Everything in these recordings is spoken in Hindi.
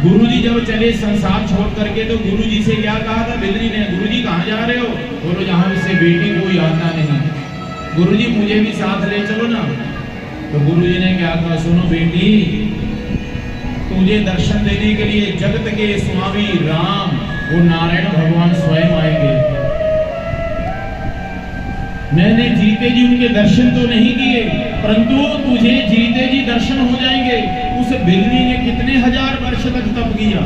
गुरुजी जब चले संसार छोड़ करके तो गुरुजी से क्या कहा था बिदरी ने, गुरुजी कहाँ जा रहे हो? बोलो जहाँ से बेटी कोई आता नहीं, गुरुजी मुझे भी साथ ले चलो ना। तो गुरुजी ने क्या कहा, सुनो बेटी, तुझे दर्शन देने के लिए जगत के स्वामी राम और नारायण भगवान स्वयं आएंगे। मैंने जीते जी उनके दर्शन तो नहीं किए, परंतु तुझे जीते जी दर्शन हो जाएंगे। उस बिल्ली ने कितने हजार वर्ष तक तप किया?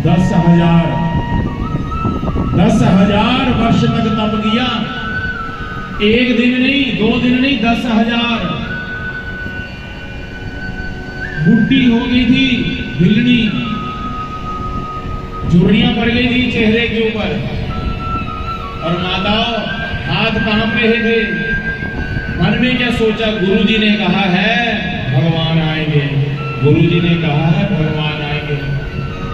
10,000 वर्ष तक तप किया। एक दिन नहीं, 2 दिन नहीं, 10,000। बुढ़ी हो गई थी बिल्ली, झुर्रियां पड़ गई थी चेहरे के ऊपर, और माताओं हाथ कांप रहे थे। मन में क्या सोचा, गुरुजी ने कहा है भगवान आएंगे, गुरुजी ने कहा है भगवान आएंगे।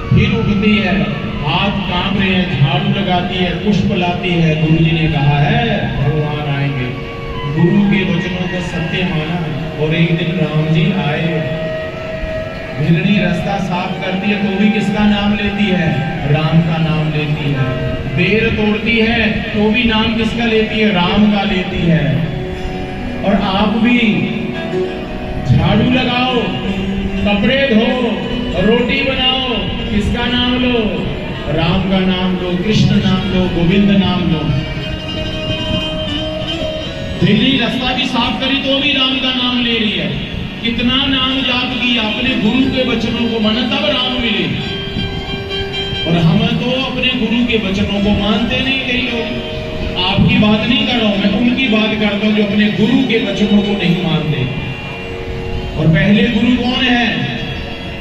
फिर उठती है, हाथ कांप रहे हैं, झाड़ू लगाती है, पुष्प लाती है, गुरुजी ने कहा है भगवान आएंगे। गुरु के वचनों को सत्य माना, और एक दिन राम जी आए। बिल्ली रास्ता साफ करती है तो भी किसका नाम लेती है? राम का नाम लेती है। बेर तोड़ती है तो भी नाम किसका लेती है? राम का लेती है। और आप भी झाड़ू लगाओ, कपड़े धो, रोटी बनाओ, किसका नाम लो? राम का नाम लो, कृष्ण नाम लो, गोविंद नाम लो। बिल्ली रास्ता भी साफ करी तो भी राम का नाम ले रही है। कितना नाम जाप किया, अपने गुरु के वचनों को माना तब राम मिले। और हम तो अपने गुरु के वचनों को मानते नहीं। कई लोग, आपकी बात नहीं कर रहा हूं मैं, उनकी बात करता हूं जो अपने गुरु के वचनों को नहीं मानते। और पहले गुरु कौन है?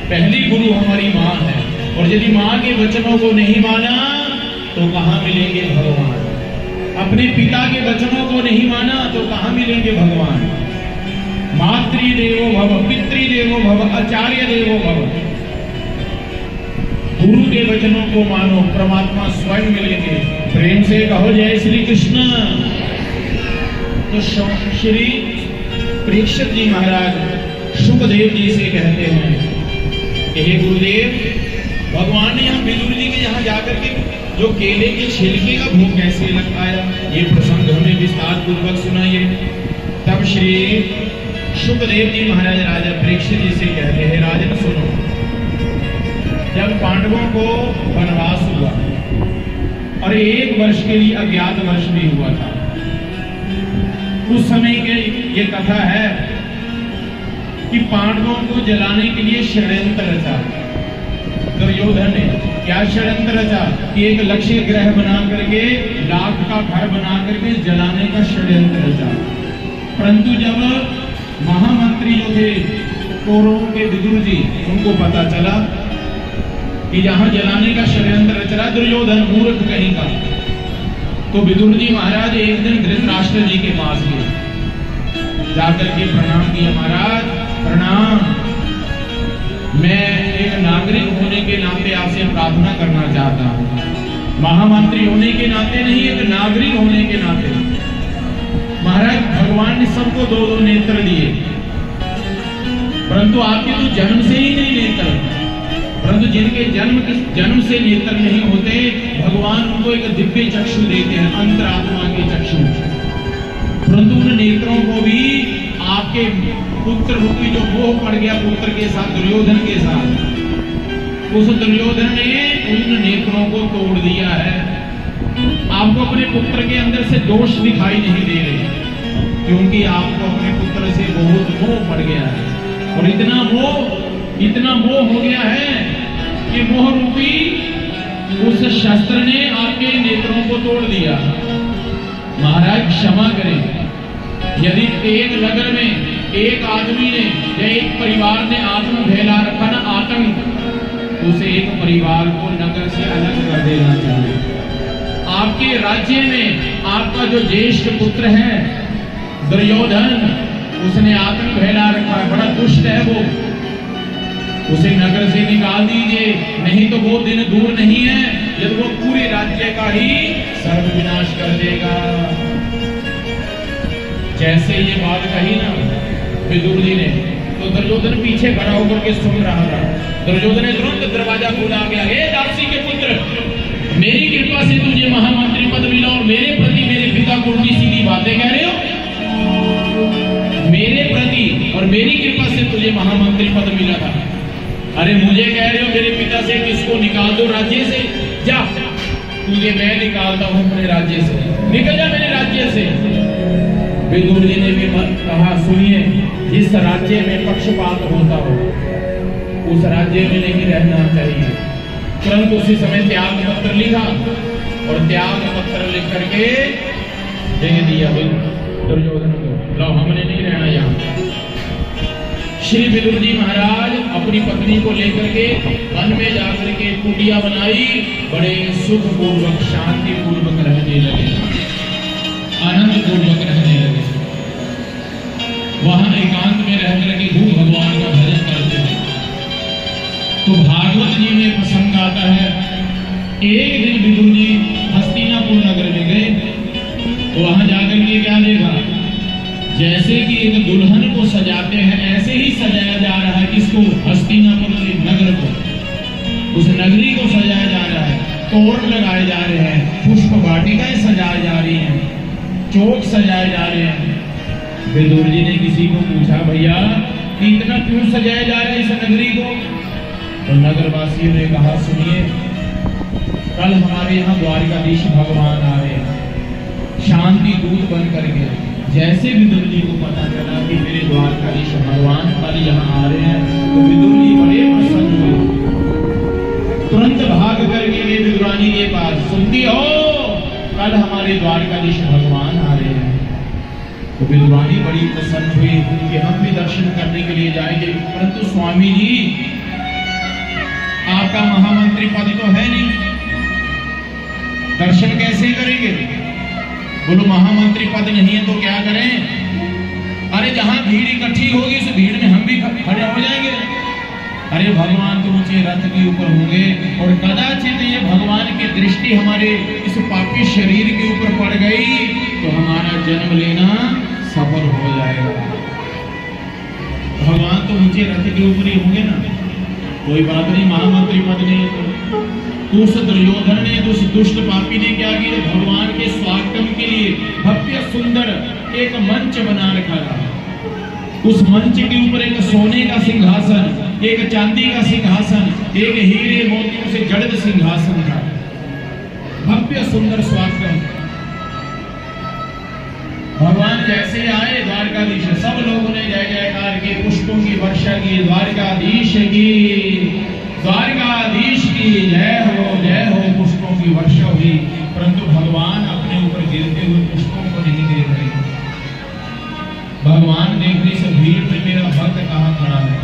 पहली गुरु हमारी माँ है। और यदि माँ के वचनों को नहीं माना तो कहां मिलेंगे भगवान? अपने पिता के वचनों को नहीं माना तो कहां मिलेंगे भगवान? मातृदेवो भव, पितृदेवो भव, आचार्य देवो भव। गुरु के वचनों को मानो, परमात्मा स्वयं मिलेंगे। प्रेम से कहो जय श्री कृष्ण। तो श्री परीक्षित जी महाराज सुखदेव जी से कहते हैं कि हे गुरुदेव, भगवान ने यहाँ बिदुर जी के यहाँ जाकर के जो केले के छिलके का भोग कैसे लगाया, ये प्रसंग हमें विस्तार पूर्वक सुनाइए। तब श्री सुखदेव जी महाराज राजा परीक्षित जी से कहते हैं, राजन सुनो, जब पांडवों को वनवास हुआ और 1 वर्ष के लिए अज्ञात वर्ष भी हुआ था, उस समय के ये कथा है कि पांडवों को जलाने के लिए षड्यंत्र रचा। दुर्योधन ने क्या षड्यंत्र रचा कि एक लक्ष्य ग्रह बना करके, लाख का घर बना करके जलाने का षड्यंत्र रचा। परंतु जब महामंत्री जो थे कौरवों के विदुर जी, उनको पता चला कि जहां जलाने का षड्यंत्र रच रहा दुर्योधन मूर्ख कहीं का, तो विदुर जी महाराज एक दिन धृतराष्ट्र जी के पास गए, जाकर के प्रणाम किया। महाराज प्रणाम, मैं एक नागरिक होने के नाते आपसे प्रार्थना करना चाहता हूँ। महामंत्री होने के नाते नहीं, एक नागरिक होने के नाते। महाराज भगवान ने सबको 2-2 नेत्र दिए, परंतु आपके तो जन्म से ही नहीं नेत्र, परंतु जिनके जन्म से नेत्र नहीं होते, भगवान उनको एक दिव्य चक्षु देते हैं, अंतरात्मा के चक्षु। परंतु उन नेत्रों को भी आपके पुत्र रूपी जो मोह पड़ गया पुत्र के साथ, दुर्योधन के साथ, उस दुर्योधन ने उन नेत्रों को तोड़ दिया है। आपको अपने पुत्र के अंदर से दोष दिखाई नहीं दे रहे, क्योंकि आपको अपने पुत्र से बहुत मोह पड़ गया है। और इतना मोह हो गया है कि मोह रूपी उस शस्त्र ने आपके नेत्रों को तोड़ दिया। महाराज क्षमा करें, यदि एक नगर में एक आदमी ने या एक परिवार ने आत्म फैला रखा ना, आतंक, उसे एक परिवार को नगर से अलग कर देना चाहिए। आपके राज्य में आपका जो ज्येष्ठ पुत्र है दुर्योधन, उसने आतंक फैला रखा है, बड़ा दुष्ट है वो, उसे नगर से निकाल दीजिए, नहीं तो वो दिन दूर नहीं है जब वो पूरे राज्य का ही सर्वविनाश कर देगा। जैसे ये बात कही ना विदुर जी ने, तो दुर्योधन पीछे खड़ा होकर के सुन रहा था। दुर्योधन ने तुरंत दरवाजा खोला, गया हे दासी के पुत्र, मेरी कृपा से तुझे महामंत्री पद मिला और मेरे प्रति मेरे पिता को उल्टी सीधी बातें कह रहे हो। मेरे प्रति और मेरी कृपा से तुझे महामंत्री पद मिला था, अरे मुझे कह रहे हो मेरे पिता से किसको निकाल दो राज्य से, जा तुझे मैं निकालता हूं अपने राज्य से, निकल जा मेरे राज्य से। विदुर जी ने भी कहा, सुनिए, जिस राज्य में पक्षपात होता हो उस राज्य में नहीं रहना चाहिए। तुरंत उसी समय त्याग पत्र लिखा और त्याग पत्र लिख करके दे दिया दुर्योधन को, लो हमने नहीं रहना यहाँ। श्री विदुर जी महाराज अपनी पत्नी को लेकर के वन में जाकर के कुटिया बनाई, बड़े सुख पूर्वक शांति पूर्वक रहने लगे, आनंद पूर्वक रहने लगे। वहां एकांत में रह करके खूब भगवान का भजन करते थे। तो भागवत जी में प्रसंग आता है, एक दिन विदुर जी हस्तिनापुर नगर में गए, तो वहां जाकर के क्या देखा, जैसे कि एक दुल्हन को सजाते हैं ऐसे ही सजाया जा रहा है। किसको? हस्तिनापुर नगर को, उस नगरी को सजाया जा रहा है। तोरण लगाए जा रहे हैं, पुष्प वाटिकाएं सजाई जा रही हैं, चौक सजाए जा रहे हैं। विदुर जी ने किसी को पूछा, भैया इतना क्यों सजाया जा रहा है इस नगरी को? तो नगरवासियों ने कहा, सुनिए, कल हमारे यहाँ द्वारिकाधीश भगवान आ रहे हैं शांति दूत बन करके। जैसे विदुर जी को पता चला कि मेरे द्वारकाधीश भगवान कल यहाँ आ रहे हैं, तो विदुर जी बड़े प्रसन्न हुए, तुरंत भाग करके वे विदुरानी के पास, सुनती हो कल हमारे द्वारकाधीश भगवान आ रहे हैं। तो विदुरानी बड़ी प्रसन्न हुई कि हम भी दर्शन करने के लिए जाएंगे, परंतु स्वामी जी आपका महामंत्री पद तो है नहीं, दर्शन कैसे करेंगे? बोलो महामंत्री पद नहीं है तो क्या करें? अरे जहां भीड़ इकट्ठी होगी उस भीड़ में हम भी खड़े हो जाएंगे। अरे भगवान तो ऊंचे रथ के ऊपर होंगे और कदाचित ये भगवान की दृष्टि हमारे इस पापी शरीर के ऊपर पड़ गई तो हमारा जन्म लेना सफल हो जाएगा। भगवान तो ऊंचे रथ के ऊपर ही होंगे ना, कोई बात नहीं, महामंत्री पद नहीं है तो उस दुर्योधन ने, उस दुष्ट पापी ने क्या किया, भगवान के स्वागतम के लिए भव्य सुंदर एक मंच बना रखा था। उस मंच के ऊपर एक सोने का सिंहासन, एक चांदी का सिंहासन, एक हीरे मोतियों से जड़ित सिंहासन था। भव्य सुंदर स्वागतम। भगवान जैसे आए द्वारकाधीश, सब लोगों ने जय जयकार के पुष्पों की वर्षा की, द्वारकाधीश की, द्वारकाधीश की जय हो, पुष्पों की वर्षा हुई। परंतु भगवान अपने ऊपर गिरते हुए पुष्पों को नहीं देख रहे। भगवान देख रही से भीड़ में मेरा भक्त कहाँ खड़ा है।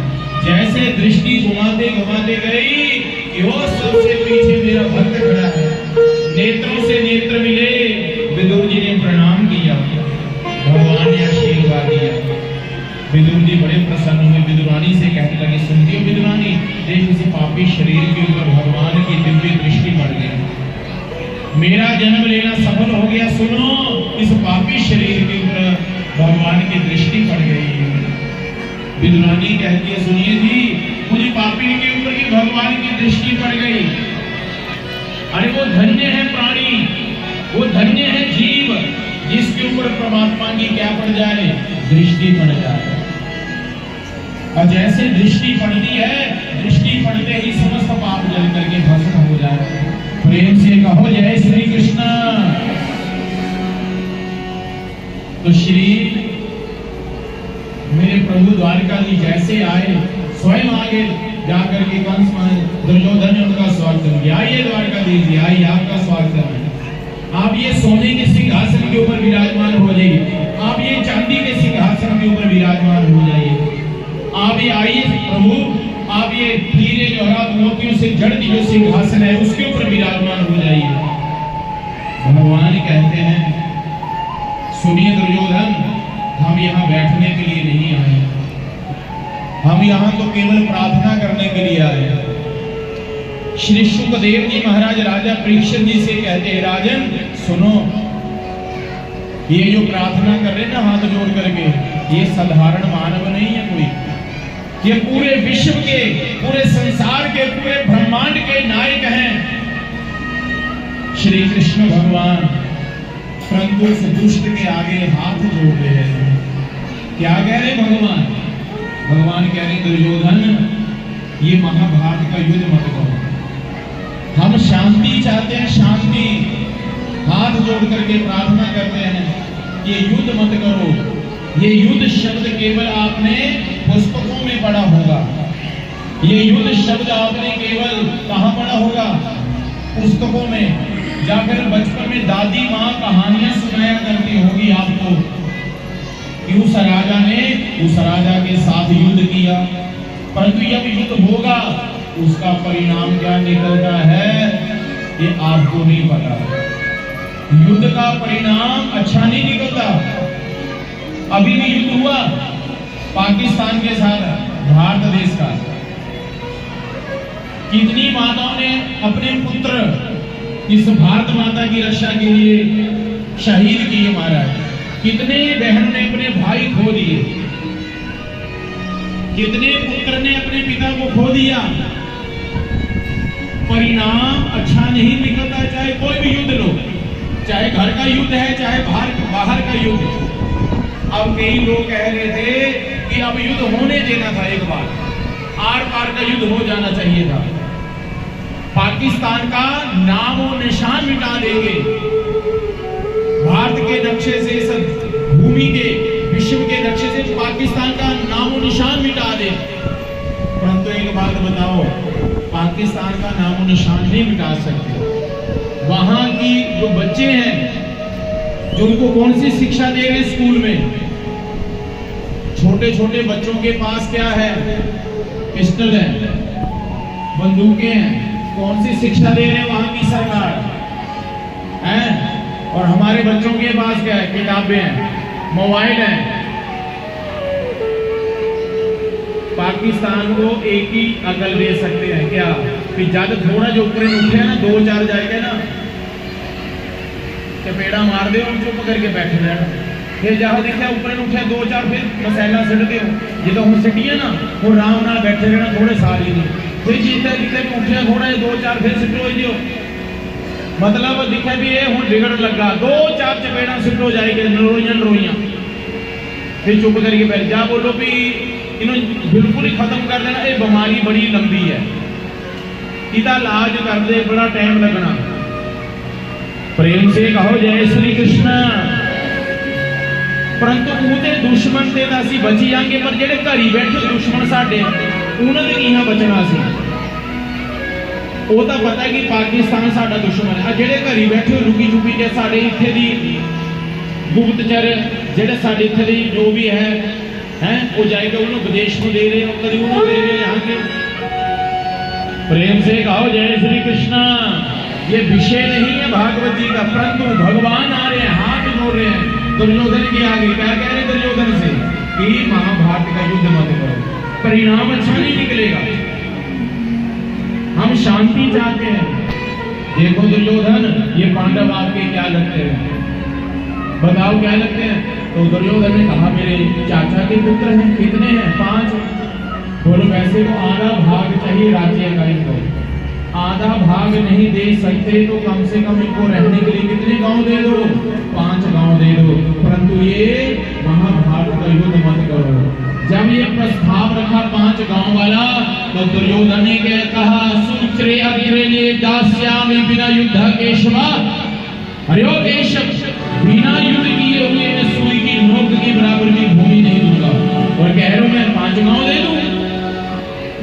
जैसे दृष्टि घुमाते घुमाते गई कि वो सबसे पीछे मेरा भक्त खड़ा है, नेत्रों से नेत्र मिले। विदुर जी ने प्रणाम किया, भगवान ने आशीर्वाद दिया। विदुर जी बड़े प्रसन्न हुए, विदुरानी से कहने लगे, सुनती हो विदुरानी, देख इस पापी शरीर के ऊपर भगवान की दिव्य दृष्टि पड़ गई, मेरा जन्म लेना सफल हो गया। सुनो, इस पापी शरीर के ऊपर भगवान की दृष्टि पड़ गई। विदुरानी कहती है, सुनिए जी, मुझे पापी के ऊपर की भगवान की दृष्टि पड़ गई। अरे वो धन्य है प्राणी, वो धन्य है जीव जिसके ऊपर परमात्मा की क्या पड़ जाए, दृष्टि पड़ जाए। और जैसे दृष्टि पड़ती है, दृष्टि पड़ते ही समस्त पाप जल करके भस्म हो जाए। प्रेम से कहो जय श्री कृष्ण। तो श्री मेरे प्रभु द्वारकाधीश जैसे आए, स्वयं आगे जाकर के कंस दुर्योधन ने उनका स्वागत किया। आइए द्वारकाधीश जी, आइए, आपका स्वागत है। आप ये सोने के सिंहासन के ऊपर विराजमान हो जाइए, आप ये चांदी के सिंहासन के ऊपर विराजमान हो जाइए। आप ये आइए प्रभु, आप ये हीरे जवाहरात मोतियों से जड़ित जो सिंहासन है उसके ऊपर विराजमान हो जाइए। भगवान कहते हैं, सुनिए दुर्योधन, हम यहाँ बैठने के लिए नहीं आए, हम यहाँ तो केवल प्रार्थना करने के लिए आए। श्री शुकदेव जी महाराज राजा परीक्षित जी से कहते हैं, राजन सुनो, ये जो प्रार्थना कर रहे हैं ना हाथ जोड़ करके, ये साधारण मानव नहीं है कोई, ये पूरे विश्व के, पूरे संसार श्री कृष्ण भगवान परंतु उस दुष्ट के आगे हाथ जोड़ रहे हैं। क्या कह रहे भगवान? भगवान कह रहे दुर्योधन, ये महाभारत का युद्ध मत करो। हम शांति चाहते हैं, शांति। हाथ जोड़ करके प्रार्थना करते हैं, ये युद्ध मत करो। ये युद्ध शब्द केवल आपने पुस्तकों में पढ़ा होगा। ये युद्ध शब्द आपने केवल कहां पढ़ा होगा? पुस्तकों में, या फिर बचपन में दादी माँ कहानियां सुनाया करती होगी आपको कि उस राजा ने उस राजा के साथ युद्ध किया। परंतु जब युद्ध होगा उसका परिणाम क्या निकलता है ये आपको नहीं पता। युद्ध का परिणाम अच्छा नहीं निकलता। अभी भी युद्ध हुआ पाकिस्तान के साथ, भारत देश का। कितनी माताओं ने अपने पुत्र इस भारत माता की रक्षा के लिए शहीद किए महाराज। कितने बहनों ने अपने भाई खो दिए, कितने पुत्र ने अपने पिता को खो दिया। परिणाम अच्छा नहीं निकलता। चाहे कोई भी युद्ध लो, चाहे घर का युद्ध है, चाहे बाहर का युद्ध। अब कई लोग कह रहे थे कि अब युद्ध होने देना था, एक बार आर पार का युद्ध हो जाना चाहिए था। पाकिस्तान का नामो निशान मिटा देंगे, भारत के नक्शे से, इस भूमि के, विश्व के नक्शे से पाकिस्तान का नामो निशान मिटा दे। परंतु एक बात बताओ, पाकिस्तान का नामो निशान नहीं मिटा सकते। वहां की जो बच्चे हैं, जो उनको कौन सी शिक्षा दे रहे स्कूल में, छोटे छोटे बच्चों के पास क्या है? पिस्टल है, बंदूकें हैं। कौन सी शिक्षा दे रहे हैं वहां की सरकार है? और हमारे बच्चों के पास क्या है? किताबें हैं, मोबाइल है। पाकिस्तान को एक ही अकल दे सकते हैं क्या कि ज्यादा थोड़ा जो ऊपर उठे ना, 2-4 जाएगा ना, चपेड़ा मार दे और चुप करके बैठे रहना। फिर जहां देखा ऊपर उठे 2-4 फिर मसैला सिट दो। जो हम सिटिए ना वो आराम नाल बैठे रहना थोड़े साल ही नहीं। फिर जीता जिते उठे थोड़ा 2-4 फिर सिटो दियो। मतलब दिखा भी ये हूँ बिगड़ लगा, 2-4 चपेड़ा सिटो जाएगी नरोइया फिर चुप करके बैठ जा। बोलो भी इन्होंने बिल्कुल ही खत्म कर देना। ये बीमारी बड़ी लंबी है, इसका इलाज कर दे बड़ा टाइम लगना। प्रेम से कहो जय श्री कृष्ण। परंतु उहदे दुश्मन से असीं बची जाएंगे, पर जेडे घरी बैठे दुश्मन साडे उन्होंने किहां बचना सी? वो तो पता है कि पाकिस्तान साडा दुश्मन है। जेडे घरी बैठे रुकी चुकी के साडे इत्थे दी गुप्तचर, जेडे साडे इत्थे दी जो भी है वो जाएगा उन्होंने विदेश में दे रहे हो, कभी उन्होंने दे रहे यहाँ के। प्रेम से कहो जय श्री कृष्ण। ये विषय नहीं है भागवत जी का, परंतु भगवान आ रहे हैं, हाथ जोड़ रहे हैं दुर्योधन के आगे। क्या कह रहे दुर्योधन से कि महाभारत का युद्ध मत करो, परिणाम अच्छा नहीं निकलेगा। हम शांति चाहते हैं। देखो दुर्योधन, ये पांडव आपके क्या लगते हैं? बताओ क्या लगते हैं? तो दुर्योधन ने कहा मेरे चाचा के पुत्र हैं। कितने हैं? 5। बोलो वैसे तो आधा भाग चाहिए राज्य का इनको, आधा भाग नहीं दे सकते तो कम से कम इनको रहने के लिए कितने गांव दे दो? 5 गांव दे दो। परंतु ये महाभारत का युद्ध मत करो। जब ये प्रस्ताव रखा 5 गांव वाला, तो दुर्योधन ने क्या कहा? सुश्रे अग्रे दास्यामि बिना युद्ध केशवा। अरे ओ केशव, बिना युद्ध किए हुए मैं सुई की नोक की बराबर की भूमि नहीं दूंगा। और कह रहा हूं मैं 5 गांव दे दूं।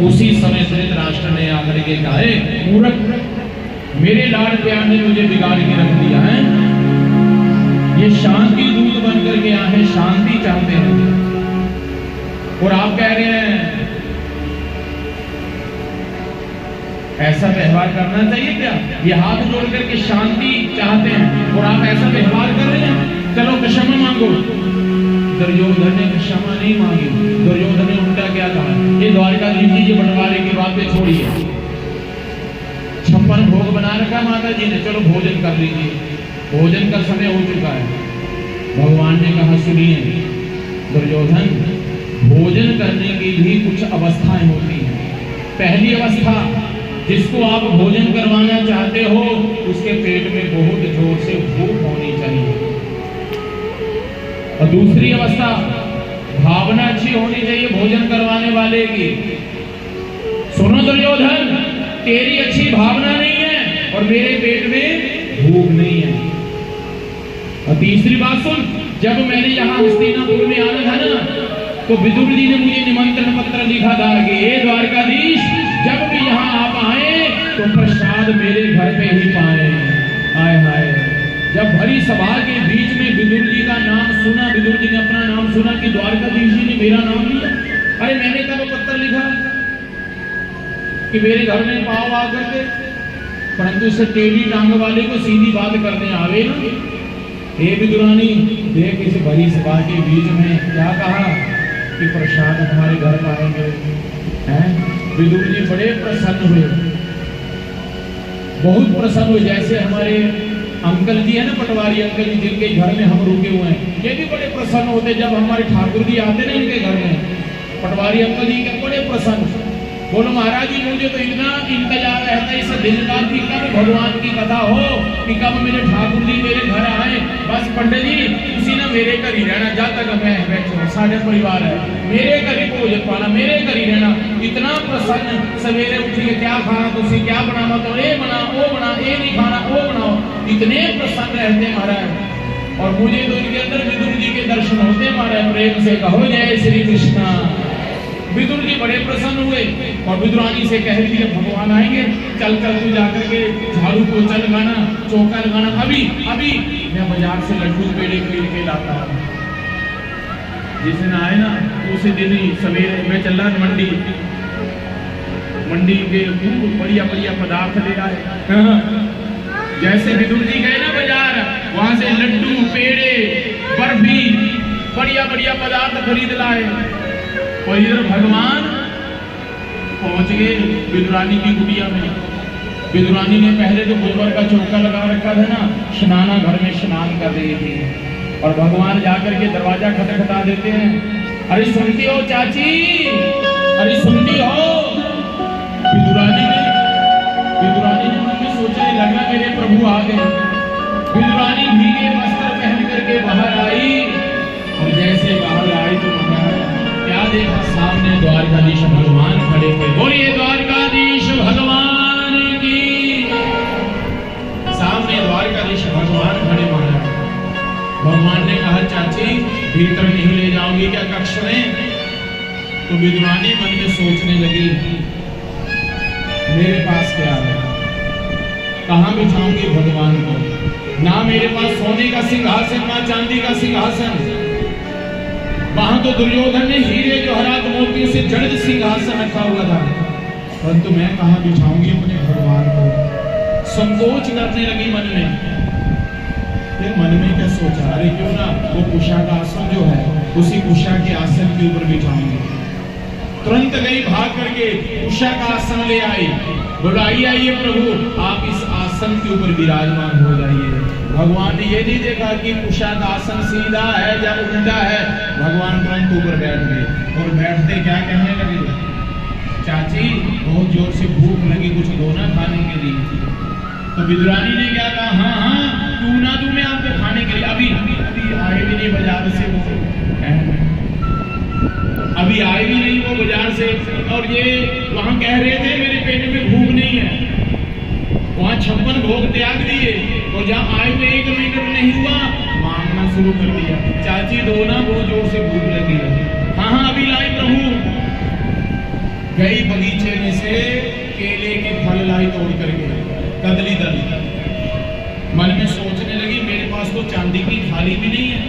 उसी समय धृतराष्ट्र ने आकर के कहा, मूर्ख, मेरे लाड प्यार ने मुझे बिगाड़ के रख दिया है। ये शांति दूत बनकर के आए हैं, शांति चाहते हैं, और आप कह रहे हैं ऐसा व्यवहार करना चाहिए क्या? ये हाथ जोड़ करके शांति चाहते हैं और आप ऐसा व्यवहार कर रहे हैं। चलो क्षमा मांगो। दुर्योधन ने क्षमा नहीं मांगी। दुर्योधन ने उल्टा क्या कहा? ये द्वारकाधीश जी बंटवारे की बातें छोड़िए, 56 भोग बना रखा माता जी ने, चलो भोजन कर लीजिए, भोजन का समय हो चुका है। भगवान ने कहा सुनिए दुर्योधन, भोजन करने की भी कुछ अवस्थाएं होती हैं। पहली अवस्था जिसको आप भोजन करवाना चाहते हो उसके पेट में बहुत जोर से भूख होनी चाहिए। और दूसरी अवस्था, भावना अच्छी होनी चाहिए भोजन करवाने वाले की। सुनो दुर्योधन, तेरी अच्छी भावना नहीं है और मेरे पेट में भूख नहीं है। और तीसरी बात सुन, जब मैंने यहाँ हस्तिनापुर में आना था ना, तो विदुर जी ने मुझे निमंत्रण पत्र लिखा था कि हे द्वारकाधीश, जब भी यहाँ आप आए तो प्रसाद मेरे घर पे ही पाए। हाय हाय, जब भरी सभा के बीच में विदुर जी का नाम सुना, विदुर जी ने अपना नाम सुना कि द्वारकाधीश जी ने मेरा नाम लिया। अरे मैंने कब पत्र लिखा कि मेरे घर में पाव आकर के, परंतु इसे टेढ़ी टांग वाले को सीधी बात करने आवे ना। हे विदुरानी, देख इस भरी सभा के बीच में क्या कहा कि प्रसाद हमारे घर पाएंगे। हैं? विदुर जी बड़े प्रसन्न हुए, बहुत प्रसन्न हुए। जैसे हमारे अंकल जी है ना, पटवारी अंकल जी, जिनके घर में हम रुके हुए हैं, ये भी बड़े प्रसन्न होते जब हमारे ठाकुर जी आते ना इनके घर में। पटवारी अंकल जी के बड़े प्रसन्न, बोलो महाराज जी मुझे तो इतना इंतजार रहता है इस दिन का कि कब भगवान की कथा हो, कि कब मेरे ठाकुर जी मेरे घर आए। बस पंडित जी उसी ना मेरे घर ही रहना, जब तक मैं बैठा साढ़े परिवार है, मेरे घर ही भोजन पाना, मेरे घर ही रहना। इतना प्रसन्न, सवेरे उठिए क्या खाना तुझे, क्या बनाना, तो ये बना वो बना, ये नहीं खाना वो बनाओ, इतने प्रसन्न रहते महाराज। और मुझे तो इनके अंदर विदुर जी के दर्शन होते महाराज। प्रेम से कहो जय श्री कृष्णा। विदुर जी बड़े प्रसन्न हुए और विदुरानी से कह दिया भगवान आएंगे, चल कर तू जाकर के झाड़ू पोछा लगाना, चौका लगाना। अभी अभी मैं बाजार से लड्डू पेड़े खरीद के लाता हूँ। जिस दिन आए ना उसी दिन ही सवेरे मैं चल रहा मंडी के बढ़िया बढ़िया पदार्थ ले आए। जैसे विदुर जी गए ना बाजार, वहां से लड्डू पेड़े बर्फी बढ़िया बढ़िया पदार्थ खरीद लाए। और इधर भगवान पहुंच गए विदुरानी की कुटिया में। विदुरानी ने पहले तो गोबर का चौका लगा रखा था ना, स्नाना घर में स्नान कर रही थी। और भगवान जाकर के दरवाजा खटखटा देते हैं। अरे सुनती हो चाची, अरे सुनती हो। विदुरानी ने मन में सोचा लगा मेरे प्रभु आ गए। विदुरानी भीगे वस्त्र पहन करके बाहर आई और जैसे बाहर आई तो क्या देखा, सामने द्वारकाधीश भगवान खड़े थे। बोलिए द्वारकाधीश भगवान की। सामने द्वारकाधीश भगवान खड़े महाराज। भगवान ने कहा चाची भीतर नहीं ले जाओगी क्या कक्ष में? तो विदुरानी मन में सोचने लगी मेरे पास क्या है, कहां बिठाऊंगी भगवान को? ना मेरे पास सोने का सिंहासन, ना चांदी का सिंहासन। वहां तो दुर्योधन ने हीरे जवाहरात मोतियों से जड़ित सिंहासन रखा हुआ था, परंतु मैं कहां बिठाऊंगी अपने भगवान को? संकोच करने लगी मन में। फिर मन में क्या सोचा, अरे क्यों ना वो कुशा का आसन जो है उसी कुशा के आसन के ऊपर बिठाऊंगी। तुरंत गई भाग करके कुशा का आसन ले आई। बोला आइए प्रभु आप इस आसन के ऊपर विराजमान हो जाइए। भगवान ने ये नहीं देखा कि कुशा का आसन सीधा है या उल्टा है। भगवान तुरंत ऊपर बैठ गए और बैठते क्या कहने लगे, चाची बहुत जोर से भूख लगी, कुछ दो ना खाने के लिए। तो विदुरानी ने क्या कहा, हाँ हाँ तू ना तू मैं आपको खाने के लिए। अभी आए भी नहीं बाजार से, अभी आए भी नहीं वो बाजार से। और ये वहां कह रहे थे मेरे पेट में भूख नहीं है। वहां 56 भोग त्याग दिए और जहां आए हुए 1 मिनट नहीं हुआ मांगना शुरू कर दिया, चाची दो ना बहुत जोर से भूख लगी है। हाँ हाँ अभी लाई प्रभु। गई बगीचे में से केले के फल लाई तोड़ करके, कदली दल। मन में सोचने लगी मेरे पास तो चांदी की थाली भी नहीं है,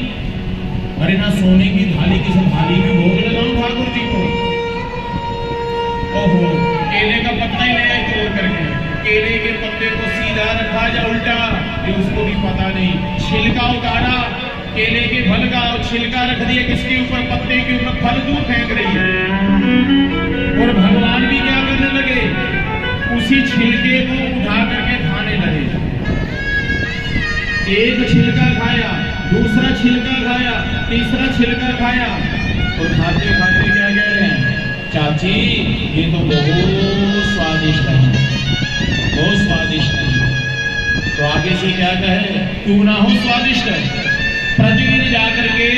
अरे ना सोने की थाली, किसी थाली में भोग लगाऊं ठाकुर जी को। ओहो केले का पत्ता ही ले आए तोड़ करके। केले के पत्ते को सीधा रखा या उल्टा ये उसको भी पता नहीं। छिलका उतारा केले के फल का और छिलका रख दिया किसके ऊपर, पत्ते के ऊपर। फल दूर फेंक रही है और भगवान भी क्या करने लगे, उसी छिलके को उठा करके खाने लगे। एक छिलका खाया, दूसरा छिलका खाया, तीसरा छिलका खाया और खाते खाते क्या कह रहे हैं, चाची ये तो बहुत स्वादिष्ट है। आगे से क्या कहे, क्यों ना हो स्वादिष्ट, प्रतिदिन जाकर के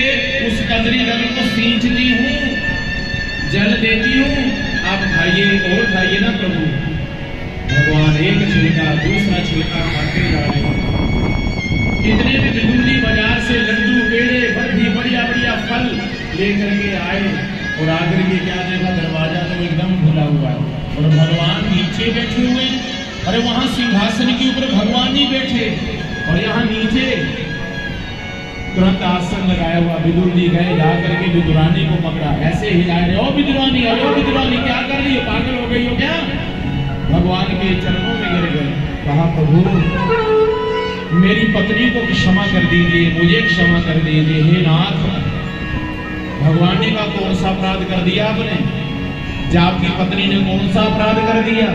उस कदरी दल को सींचती हूँ, जल देती हूँ, आप खाइए और खाइए ना प्रभु। भगवान एक छिलका दूसरा छिलका खाते जा रहे हैं। कितने भी विदुर जी बाजार से लड्डू पेड़े बर्फी बढ़िया बढ़िया फल लेकर के आए और आकर के क्या देखा, दरवाजा तो एकदम खुला हुआ है और भगवान नीचे बैठे हुए हैं। अरे वहां सिंहासन के ऊपर भगवान ही बैठे और यहाँ नीचे तुरंत आसन लगाया हुआ। विदुर जी गए, जा करके विदुरानी को पकड़ा, ऐसे हिला रहे, ओ विदुरानी, अरे विदुरानी क्या कर रही है, पागल हो गई हो क्या? भगवान के चरणों में गिर गए, कहा प्रभु मेरी पत्नी को क्षमा कर दीजिए, मुझे क्षमा कर दीजिए, हे नाथ। भगवान ने कहा कौन सा अपराध कर दिया आपने? जब आपकी पत्नी ने कौन सा अपराध कर दिया?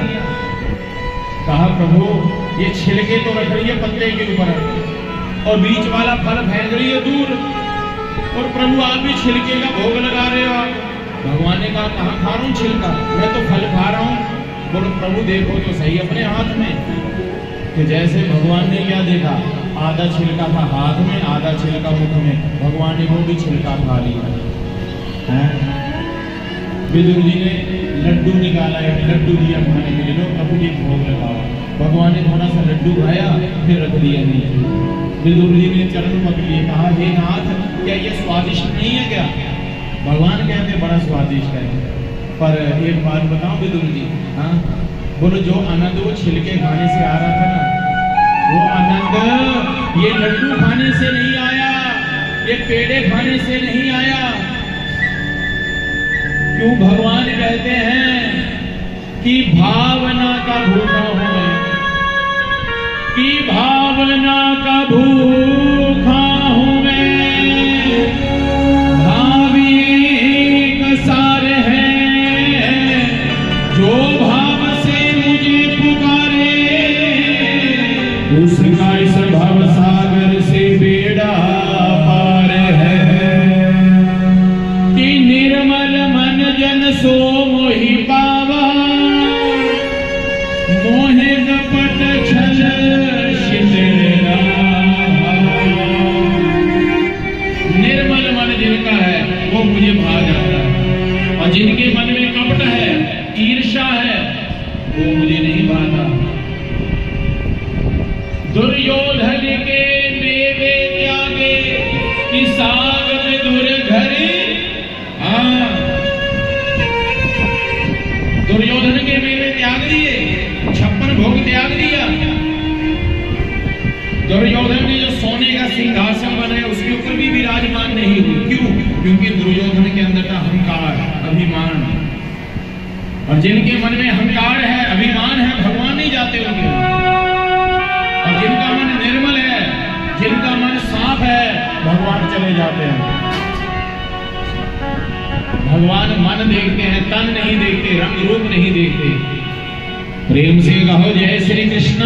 कहा प्रभु ये छिलके तो रख रही है पत्ते के ऊपर और बीच वाला फल फेंक रही है दूर, और प्रभु आप भी छिलके का भोग लगा रहे हो। भगवान ने कहा कहाँ खा रहा हूँ छिलका, मैं तो फल खा रहा हूँ। बोलो प्रभु देखो तो सही अपने हाथ में। तो जैसे भगवान ने क्या देखा, आधा छिलका था हाथ में, आधा छिलका मुख में, भगवान ने वो भी छिलका खा लिया। विदुर जी ने लड्डू निकाला, एक लड्डू दिया खाने के लिए, लो प्रभु जी भोग लगाओ। भगवान ने थोड़ा सा लड्डू खाया, फिर रख दिया नीचे। विदुर जी ने चरण पकड़ लिए, कहा हे नाथ क्या ये स्वादिष्ट नहीं है क्या? भगवान कहते बड़ा स्वादिष्ट है, पर एक बात बताओ विदुर जी, हाँ बोलो जो आनंद वो छिलके खाने से आ रहा था ना, वो आनंद ये लड्डू खाने से नहीं आया, ये पेड़े खाने से नहीं आया। क्यों भगवान कहते हैं कि भावना का भूखा हूं मैं, कि भावना का भूखा हूं मैं, भाविक सारे हैं जो भाव से मुझे पुकारे, उसका इस भव सागर से बेड़ा पार है। कि निर्मल मन जन सो मोहि पावा, मोहे कपट छल शिथिल। निर्मल मन जिनका है वो मुझे भा जाता है, और जिनके मन में कपट है, ईर्ष्या है, वो मुझे नहीं भाता। दुर्योधन के मेवे त्यागे कि साग विदुर घरे। हाँ दुर्योधन के मेवे त्याग दिए, 56 भोग त्याग दिया। दुर्योधन ने जो सोने का सिंहासन बनाया उसके ऊपर भी विराजमान नहीं हुई। क्यों? क्योंकि दुर्योधन के अंदर का अहंकार, अभिमान, और जिनके मन में अहंकार है, अभिमान है, भगवान नहीं जाते उनके। और जिनका मन निर्मल है, जिनका मन साफ है, भगवान चले जाते हैं। भगवान मन देखते हैं, तन नहीं देखते, रंग रूप नहीं देखते। प्रेम से कहो जय श्री कृष्ण।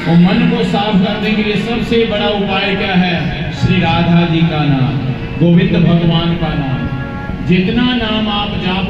और मन को साफ करने के लिए सबसे बड़ा उपाय क्या है? श्री राधा जी का नाम, गोविंद भगवान का नाम। जितना नाम आप जाप